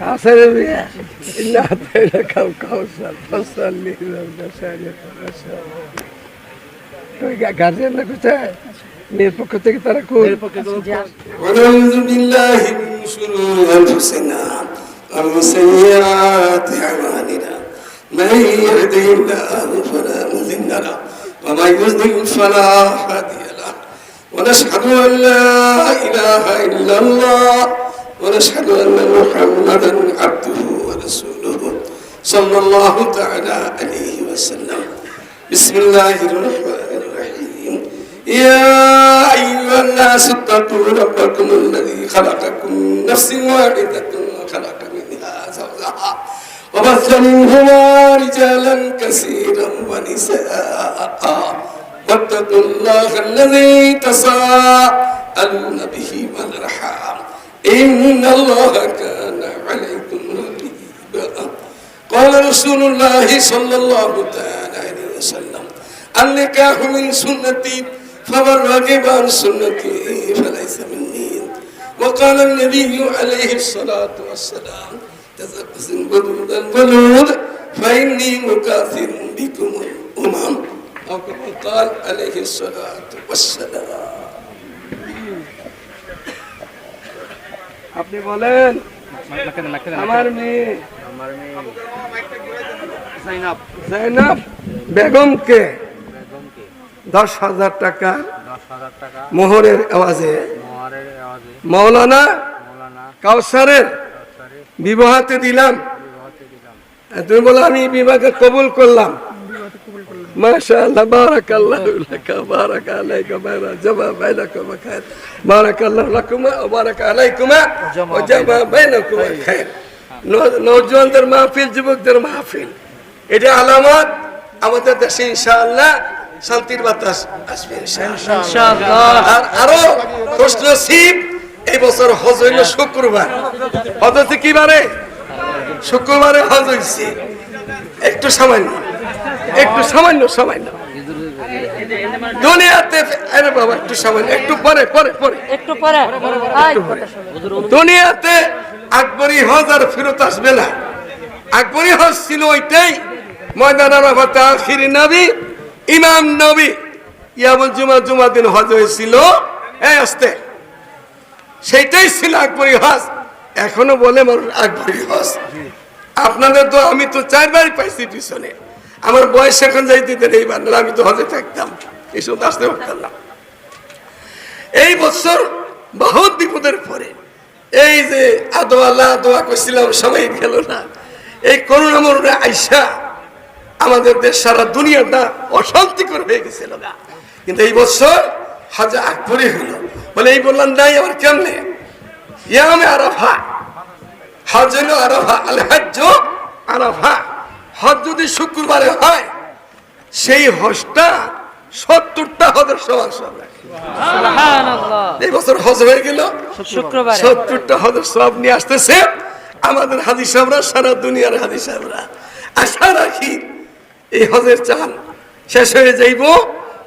কাছের বিয়ে ইল্লা তাইলা কাউ কাউসার ফসলি তুই গার্জিয়ান না কোথায় মেয়ের পক্ষ থেকে তারা কই আউযু বিল্লাহি মিন শুরুরি আনফুসিনা ওয়া মিন সাইয়্যাতি আমালিনা মান ইয়াহদিহিল্লাহু ফালা মুদিল্লা লাহু ওয়া মান ইউদ্লিল ফালা হাদিয়া লাহু ওয়া নাশহাদু আন লা ইলাহা ইল্লাল্লাহ ونشهد أن محمدا عبده ورسوله صلى الله تعالى عليه وسلم بسم الله الرحمن الرحيم يا أيها الناس اتقوا ربكم الذي خلقكم من نفس واحدة وخلق منها زوجها وبث منهما رجالا كثيرا ونساء واتقوا الله الذي تساءلون به والأرحام إن الله كان عليكم رقيبا قال رسول الله صلى الله تعالى عليه وسلم النكاح من سنتي فمن رغب عن سنتي فليس مني وقال النبي عليه الصلاة والسلام تزوجوا الودود الولود فإني مكاثر بكم الأمم أو كما قال عليه الصلاة والسلام আপনি বলেন আমার মেয়ে জাইনাব বেগমকে 10,000 টাকা মোহরের আওয়াজে মৌলানা কাউসারের বিবাহতে দিলাম। তুমি বলো আমি বিবাহকে কবুল করলাম। মাশাআল্লাহ বারাকাল্লাহু লাকা বারাকা আলাইকা জামা বাইনাকুম খায়র বারাকাল্লাহু লাকুমা ওয়া বারাকা আলাইকুমা ওয়া জামা বাইনাকুম খায়র। নওজওয়ানদের মাহফিল, যুবকদের মাহফিল, এটা আলামত আমাদের দেশে ইনশাআল্লাহ শান্তির বাতাস আসবে ইনশাআল্লাহ। আর আরো খুশ নসিব এই বছর হজ হইল শুক্রবার। হজ হচ্ছে কি বারে? শুক্রবারে হজ হইছে। একটু সামান্য দুনিয়াতে আরে বাবা একটু সামান্য একটু পরে দুনিয়াতে আকবরী হজ আর ফেরত আসবে না। আকবরী হজ ছিল ওইটাই ময়দান আরাফাতে আখির নবী ইমাম নবী ইয়ামুল জুমা দিন হজ হয়েছিল। এই আস্তে সেইটাই ছিল আকবরী হজ। এখনো বলে মানুষ আকবরী হজ। আপনাদের তো আমি তো 4 বার পাইছি পিছনে। আমার বয়স এখন যাইতে এইবার আমি তো হজে থাকতাম, এইসব আসতে পারতাম না। এই বছর বহুত বিপদের পরে এই যে আদোয়া করছিলাম সময় গেল না। এই করোনা মরুনা আইসা আমাদের দেশ সারা দুনিয়াটা অশান্তিকর হয়ে গেছিল না। কিন্তু এই বছর হজ আকবরী হলো বলে এই বললাম নাই আমার কেমনে ইয়ামে আরাফা হজ হলো আরাফা আল হজ্জ আরাফা। হজ যদি শুক্রবারে হয় সেই হজটা 70টা হজের সমান সব রাখে। এই বছর হজ হয়ে গেল শুক্রবারে 70টা হজের সব নিয়ে আসতেছে আমাদের হাজী সাহেবরা, সারা দুনিয়ার হাজী সাহেবরা। আশা রাখি এই হজের চান শেষ হয়ে যাইব,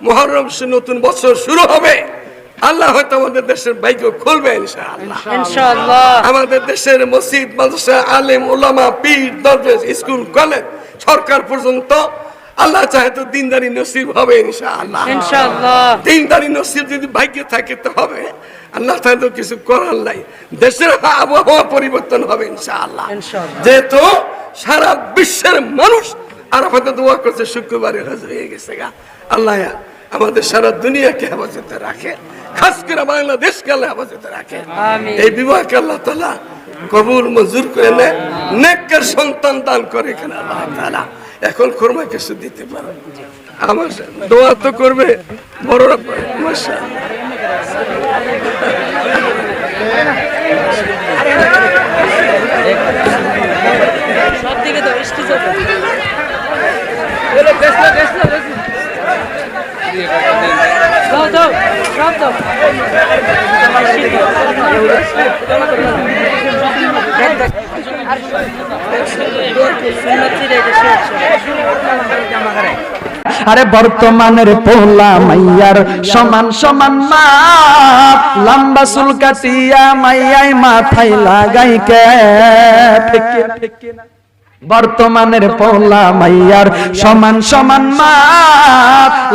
মুহররম নতুন বছর শুরু হবে। আল্লাহ হয়তো আমাদের দেশের ভাগ্য খুলবে ইনশাআল্লাহ। আমাদের দেশের মসজিদ, মাদ্রাসা, আলেম, উলামা, পীর, দরবেশ, স্কুল, কলেজ, সরকার পর্যন্ত আল্লাহ চাহে তো দিনদারি নসিব হবে ইনশাআল্লাহ। দিনদারি নসিব যদি ভাগ্যে থাকে তো হবে। আল্লাহ তাআলা তো কিছু করার নাই। দেশের আবহাওয়া পরিবর্তন হবে ইনশাআল্লাহ। যেহেতু সারা বিশ্বের মানুষ আরাফাতে দোয়া করছে, শুক্রবারে হজ হয়ে গেছে গা। আল্লাহ আমাদের সারা দুনিয়াকে হেফাজতে রাখে, খাস করে বাংলাদেশকে আল্লাহ হেফাজতে রাখে। এই বিবাহকে আল্লাহ তাআলা কবুল মঞ্জুর করে নেয়, নেককার সন্তান দান করে এখানে আল্লাহ তাআলা। এখন খুরমা কিছু দিতে পারে, আমার দোয়া তো করবে বড়রা। মাশাআল্লাহ সব দিকে তো বৃষ্টি চলছে। আরে বর্তমানের পোলা মাইয়ার সমান সমান মা, লম্বা চুল কাটিয়া মাইয়াই মাথায় লাগাই কে, ঠিক কিনা? বর্তমানের পোলা মাইয়ার সমান সমান মা,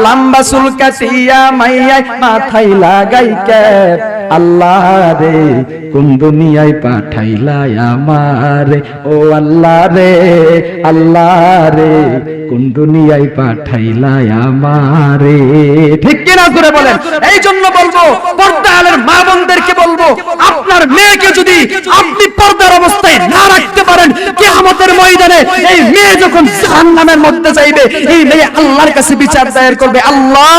লম্বা চুল কাটিয়া মাইয়াই মাথায় লাগাই কে। আল্লাহ রে কোন দুনিয়ায় পাঠাইলা আমারে, ও আল্লাহ রে, আল্লাহ রে কোন দুনিয়ায় পাঠাইলা আমারে, ঠিক কিনা করে বলেন। এই জন্য বলবো পর্দার মা বোনদেরকে বলবো, আপনার মেয়েকে যদি আপনি পর্দার অবস্থায় না রাখতে পারেন, কিয়ামতের ময়দানে এই মেয়ে যখন জাহান্নামের মধ্যে যাইবে, এই মেয়ে আল্লাহর কাছে বিচার দায়ের করবে, আল্লাহ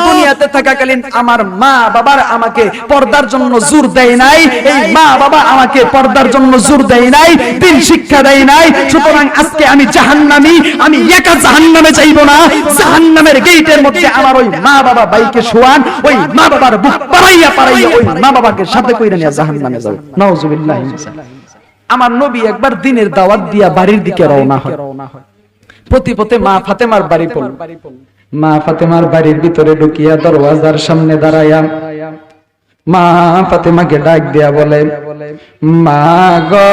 দুনিয়াতে থাকাকালীন আমার মা বাবার আমাকে পর্দার জন্য জোর দেয় নাই, এই মা বাবা আমাকে পর্দার জন্য জোর দেয় নাই, দিন শিক্ষা দেয় নাই, সুতরাং আজকে আমি জাহান্নামী, আমি একা জাহান্নামে যাইব না, জাহান্নামের গেটের মধ্যে আমার ওই মা বাবা বাইকে শোয়ান, ওই মা বাবার বুক পাড়াইয়া পাড়াইয়া ওই মা বাবাকে সাথে কইরা নিয়ে জাহান্নামে যাও। নাউজুবিল্লাহ। আমার নবী একবার দিনের দাওয়াত দিয়া বাড়ির দিকে রওনা হয়। প্রতি পথে মা ফাতেমার বাড়ি পড়ল। মা ফাতেমার বাড়ির ভিতরে ঢুকিয়া দরওয়াজার সামনে দাঁড়ায়া মা ফাতেমাকে ডাক দিয়া বলে, মা গো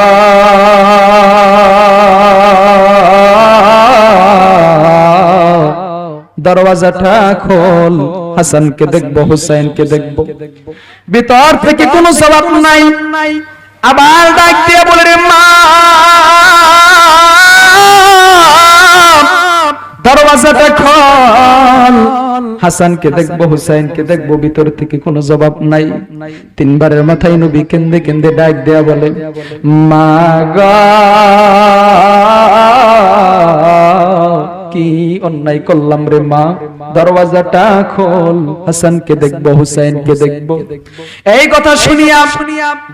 দরওয়াজাটা খোল, হাসানকে দেখবো, হুসাইনকে দেখবো। ভিতর থেকে কোনো জবাব নাই। আবার ডাক দিয়ে বলে, রে মা দরওয়াজাটা খোল, হাসানকে দেখবো, হুসাইনকে দেখবো। ভিতর থেকে কোনো জবাব নাই। তিনবারের মাথায় নবী কেন্দে কেন্দে ডাক দেয়া বলে, মা গো কি অন্যায় করলাম রে মা, দরওয়াজাটা খোল, হাসানকে দেখবো, হুসাইনকে দেখবো। এই কথা শুনিয়া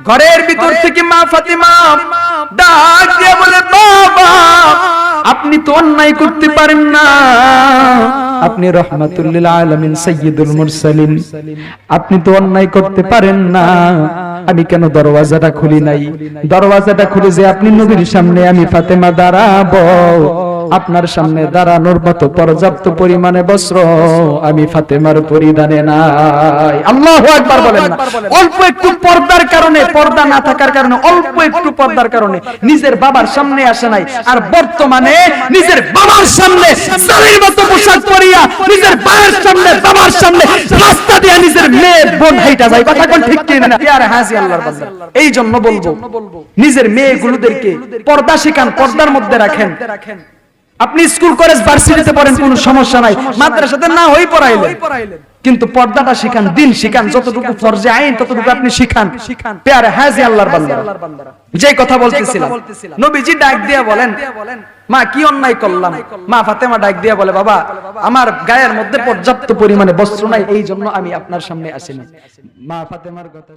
ঘরের ভিতর থেকে মা ফাতিমা ডাক দিয়ে বলে, বাবা আপনি তো অন্যায় করতে পারেন না, আপনি রহমাতুল লিল আলামিন সাইয়্যিদুল মুরসালিন, আপনি তো অন্যায় করতে পারেন না। আমি কেন দরওয়াজাটা খুলি নাই? দরওয়াজাটা খুলে যে আপনি নবীর সামনে আমি ফাতেমা দাঁড়াবো, আপনার সামনে দাঁড়ানোর মতো পর্যাপ্ত পরিমাণে বস্ত্র আমি ফাতেমার পরিধানে নাই। আল্লাহু আকবার বলেন না। অল্প একটু পর্দার কারণে, পর্দা না থাকার কারণে, অল্প একটু পর্দার কারণে নিজের বাবার সামনে আসে নাই। আর বর্তমানে নিজের বাবার সামনে জালির মতো পোশাক পরিয়া নিজের ভাইয়ের সামনে, বাবার সামনে রাস্তা দিয়ে নিজের মেয়ে বোন হাইটা যায়। কথা কোন ঠিক কি না? প্যারে হাজি আল্লাহর বান্দা, এই জন্য বলবো নিজের মেয়েগুলোদেরকে পর্দা শিখান, পর্দার মধ্যে রাখেন। আপনি স্কুল কলেজ ভার্সিটিতে পড়েন কোনো সমস্যা নাই, মাদ্রাসাতে না হই পড়াইলেন, কিন্তু পর্দাটা শিখান, দিন শিখান, যতটুকু ফরজে আইন ততটুকু আপনি শিখান। প্যারে হাজি আল্লাহর বান্দারা, যে কথা বলতেছিলাম, নবীজি ডাক দিয়া বলেন, মা কি অন্যায় করলাম? মা ফাতেমা ডাক দিয়া বলে, বাবা আমার গায়ের মধ্যে পর্যাপ্ত পরিমাণে বস্ত্র নাই, এই জন্য আমি আপনার সামনে আসিনি। মা ফাতেমার কথা